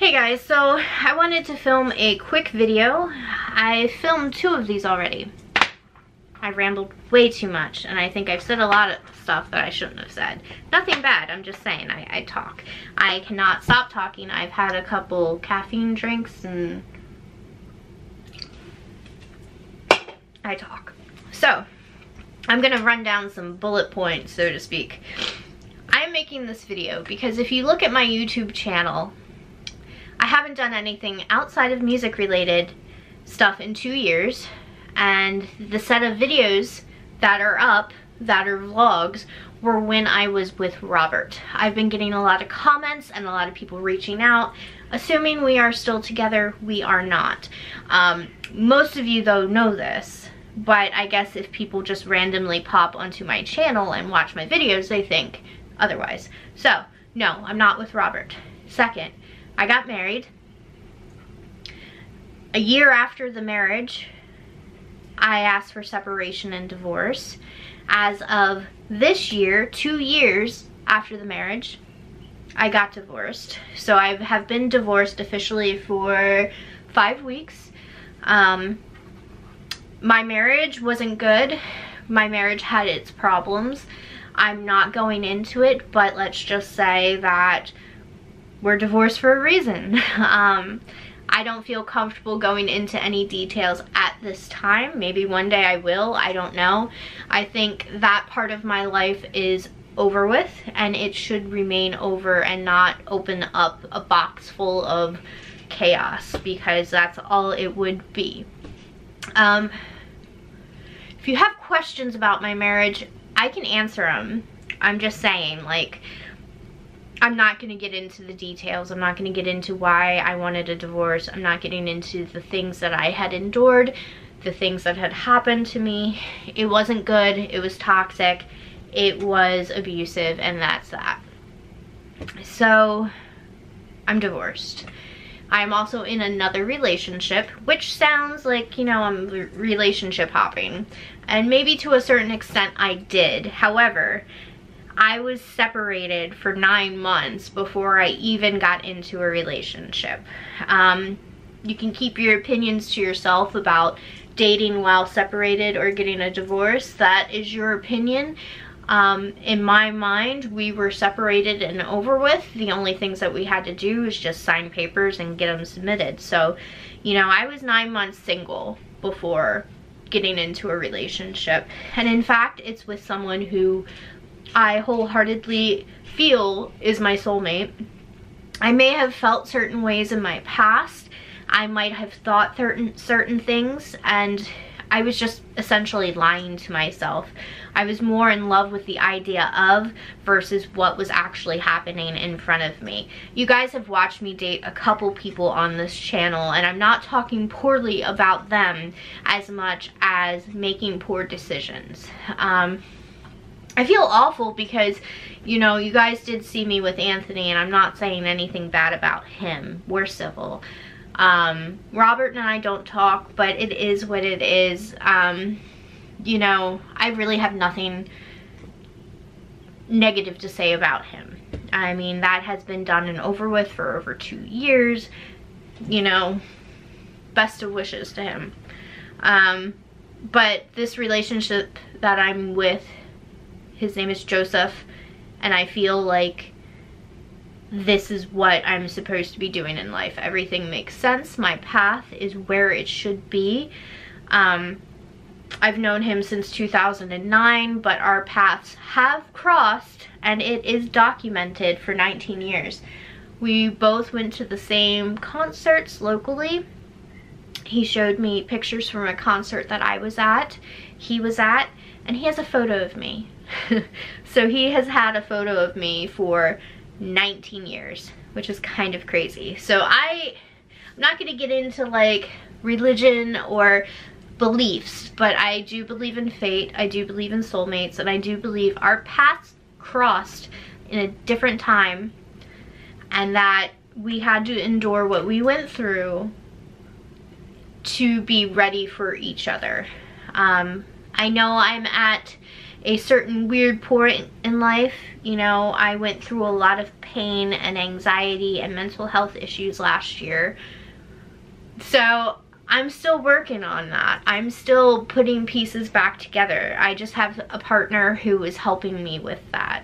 Hey guys, so I wanted to film a quick video. I filmed 2 of these already. I rambled way too much, and I think I've said a lot of stuff that I shouldn't have said. Nothing bad, I'm just saying, I talk. I cannot stop talking. I've had a couple caffeine drinks and I talk. So, I'm gonna run down some bullet points, so to speak. I'm making this video because if you look at my YouTube channel, I haven't done anything outside of music related stuff in 2 years, and the set of videos that are up, that are vlogs, were when I was with Robert. I've been getting a lot of comments and a lot of people reaching out, assuming we are still together. We are not. Most of you though know this, but I guess if people just randomly pop onto my channel and watch my videos, they think otherwise. So, no, I'm not with Robert. Second, I got married. A year after the marriage, I asked for separation and divorce. As of this year, 2 years after the marriage, I got divorced. So I have been divorced officially for 5 weeks. My marriage wasn't good. My marriage had its problems. I'm not going into it, but let's just say that we're divorced for a reason. I don't feel comfortable going into any details at this time. Maybe one day I will, I don't know. I think that part of my life is over with, and it should remain over and not open up a box full of chaos, because that's all it would be. If you have questions about my marriage, I can answer them. I'm just saying, like, I'm not going to get into the details. I'm not going to get into why I wanted a divorce. I'm not getting into the things that I had endured, the things that had happened to me. It wasn't good. It was toxic. It was abusive, and that's that. So, I'm divorced. I'm also in another relationship, which sounds like, you know, I'm relationship hopping. And maybe to a certain extent I did. However, I was separated for 9 months before I even got into a relationship. You can keep your opinions to yourself about dating while separated or getting a divorce. That is your opinion. In my mind, we were separated and over with. The only things that we had to do was just sign papers and get them submitted. So, you know, I was 9 months single before getting into a relationship. And in fact, it's with someone who I wholeheartedly feel is my soulmate. I may have felt certain ways in my past. I might have thought certain things, and I was just essentially lying to myself. I was more in love with the idea of versus what was actually happening in front of me. You guys have watched me date a couple people on this channel, and I'm not talking poorly about them as much as making poor decisions. I feel awful because, you know, you guys did see me with Anthony, and I'm not saying anything bad about him. We're civil. Robert and I don't talk, but it is what it is. You know, I really have nothing negative to say about him. I mean, that has been done and over with for over 2 years. You know, best of wishes to him. But this relationship that I'm with, his name is Joseph, and I feel like this is what I'm supposed to be doing in life. Everything makes sense. My path is where it should be. I've known him since 2009, but our paths have crossed, and it is documented for 19 years. We both went to the same concerts locally. He showed me pictures from a concert that I was at, he was at, and he has a photo of me. So he has had a photo of me for 19 years, which is kind of crazy. So I'm not going to get into like religion or beliefs, but I do believe in fate, I do believe in soulmates, and I do believe our paths crossed in a different time, and that we had to endure what we went through to be ready for each other. I know I'm at a certain weird point in life. You know, I went through a lot of pain and anxiety and mental health issues last year. So I'm still working on that. I'm still putting pieces back together. I just have a partner who is helping me with that.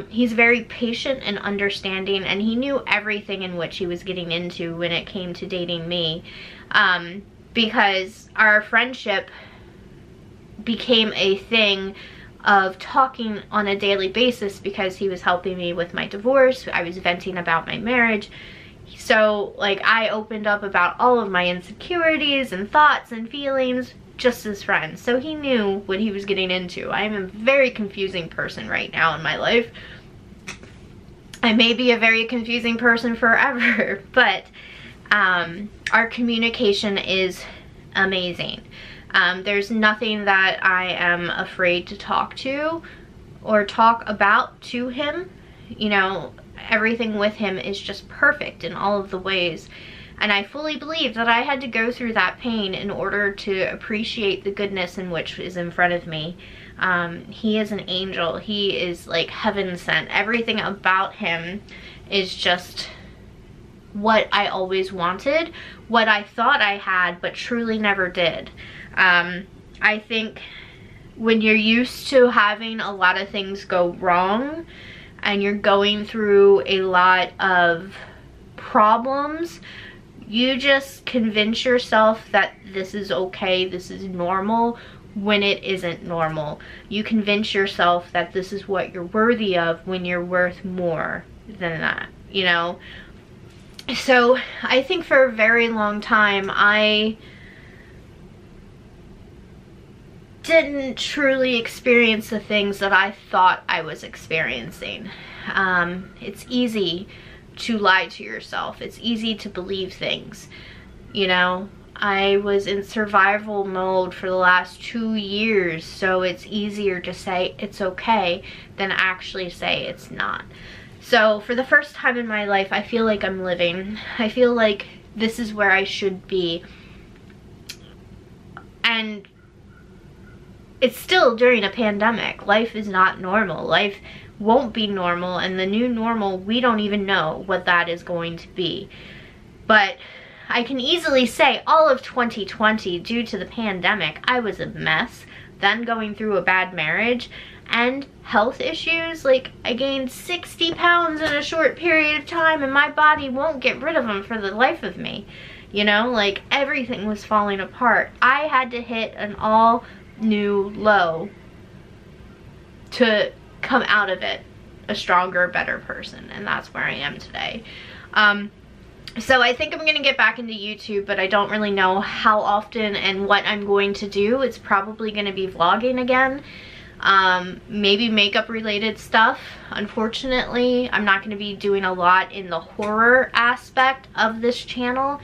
He's very patient and understanding, and he knew everything in which he was getting into when it came to dating me, because our friendship became a thing of talking on a daily basis because he was helping me with my divorce. I was venting about my marriage. So, like, I opened up about all of my insecurities and thoughts and feelings just as friends. So he knew what he was getting into. I am a very confusing person right now in my life. I may be a very confusing person forever, but our communication is amazing. There's nothing that I am afraid to talk to or talk about to him. You know, everything with him is just perfect in all of the ways. And I fully believe that I had to go through that pain in order to appreciate the goodness in which is in front of me. He is an angel. He is like heaven sent. Everything about him is just what I always wanted, what I thought I had, but truly never did. I think when you're used to having a lot of things go wrong and you're going through a lot of problems, you just convince yourself that this is okay, this is normal, when it isn't normal. You convince yourself that this is what you're worthy of when you're worth more than that, you know? So I think for a very long time, I didn't truly experience the things that I thought I was experiencing. It's easy to lie to yourself. It's easy to believe things. You know, I was in survival mode for the last 2 years, so it's easier to say it's okay than actually say it's not. So for the first time in my life, I feel like I'm living. I feel like this is where I should be. And it's still during a pandemic. Life is not normal. Life won't be normal, and the new normal, we don't even know what that is going to be. But I can easily say all of 2020, due to the pandemic, I was a mess. Then going through a bad marriage and health issues. Like, I gained 60 pounds in a short period of time, and my body won't get rid of them for the life of me. You know, like, everything was falling apart. I had to hit an all new low to come out of it a stronger, better person, and that's where I am today. So I think I'm gonna get back into YouTube, but I don't really know how often and what I'm going to do. It's probably gonna be vlogging again, maybe makeup related stuff. Unfortunately, I'm not gonna be doing a lot in the horror aspect of this channel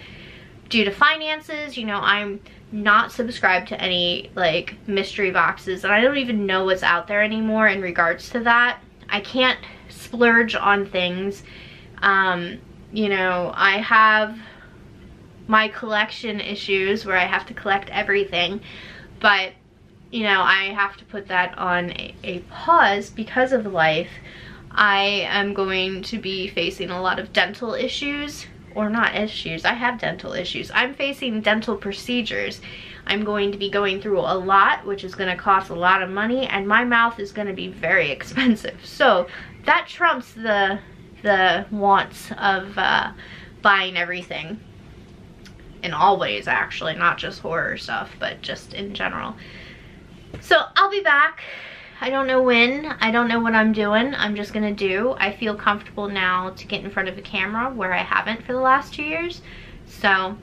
due to finances. You know, I'm not subscribed to any like mystery boxes, and I don't even know what's out there anymore in regards to that. I can't splurge on things. You know, I have my collection issues where I have to collect everything, but you know, I have to put that on a pause because of life. I am going to be facing a lot of dental issues. Or not issues, I have dental issues. I'm facing dental procedures. I'm going to be going through a lot, which is gonna cost a lot of money, and my mouth is gonna be very expensive. So that trumps the wants of buying everything. In all ways, actually, not just horror stuff, but just in general. So I'll be back. I don't know when, I don't know what I'm doing. I'm just gonna do. I feel comfortable now to get in front of a camera where I haven't for the last 2 years. So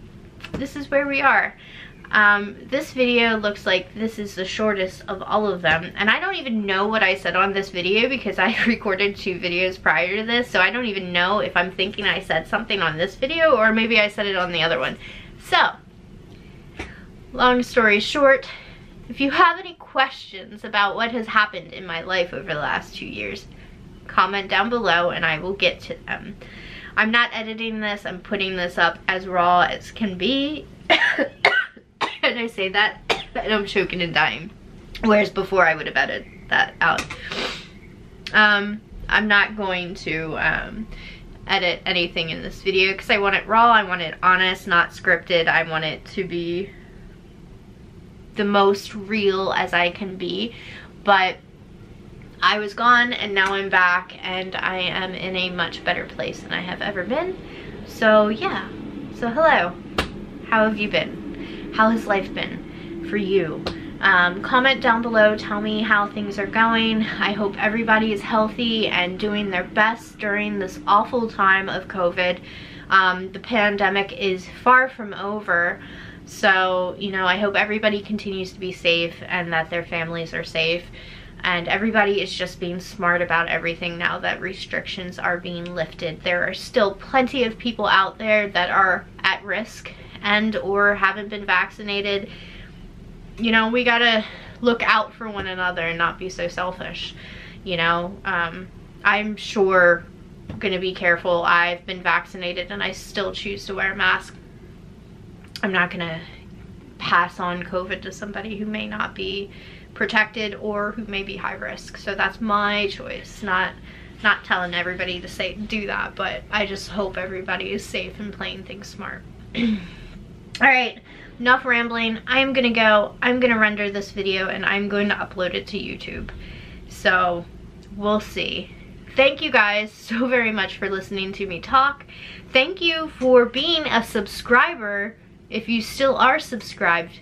this is where we are. This video looks like this is the shortest of all of them, and I don't even know what I said on this video because I recorded 2 videos prior to this, so I don't even know if I'm thinking I said something on this video or maybe I said it on the other one. So, long story short, if you have any questions about what has happened in my life over the last 2 years, comment down below and I will get to them. I'm not editing this, I'm putting this up as raw as can be. And I say that and I'm choking and dying. Whereas before I would have edited that out. I'm not going to edit anything in this video because I want it raw, I want it honest, not scripted. I want it to be the most real as I can be. But I was gone and now I'm back, and I am in a much better place than I have ever been. So yeah, so hello, how have you been? How has life been for you? Comment down below, tell me how things are going. I hope everybody is healthy and doing their best during this awful time of COVID. The pandemic is far from over, so, you know, I hope everybody continues to be safe and that their families are safe. And everybody is just being smart about everything now that restrictions are being lifted. There are still plenty of people out there that are at risk and or haven't been vaccinated. You know, we gotta look out for one another and not be so selfish, you know. I'm sure gonna be careful. I've been vaccinated and I still choose to wear a mask. I'm not gonna pass on COVID to somebody who may not be protected or who may be high risk. So that's my choice, not telling everybody to do that, but I just hope everybody is safe and playing things smart. All right, enough rambling. I'm gonna render this video and I'm going to upload it to YouTube. So we'll see. Thank you guys so very much for listening to me talk. Thank you for being a subscriber if you still are subscribed,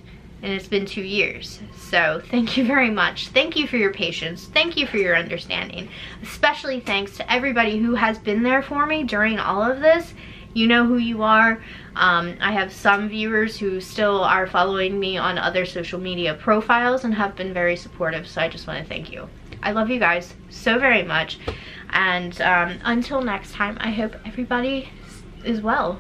and it's been 2 years. So thank you very much. Thank you for your patience. Thank you for your understanding. Especially thanks to everybody who has been there for me during all of this. You know who you are. I have some viewers who still are following me on other social media profiles and have been very supportive, so I just want to thank you. I love you guys so very much, and until next time, I hope everybody is well.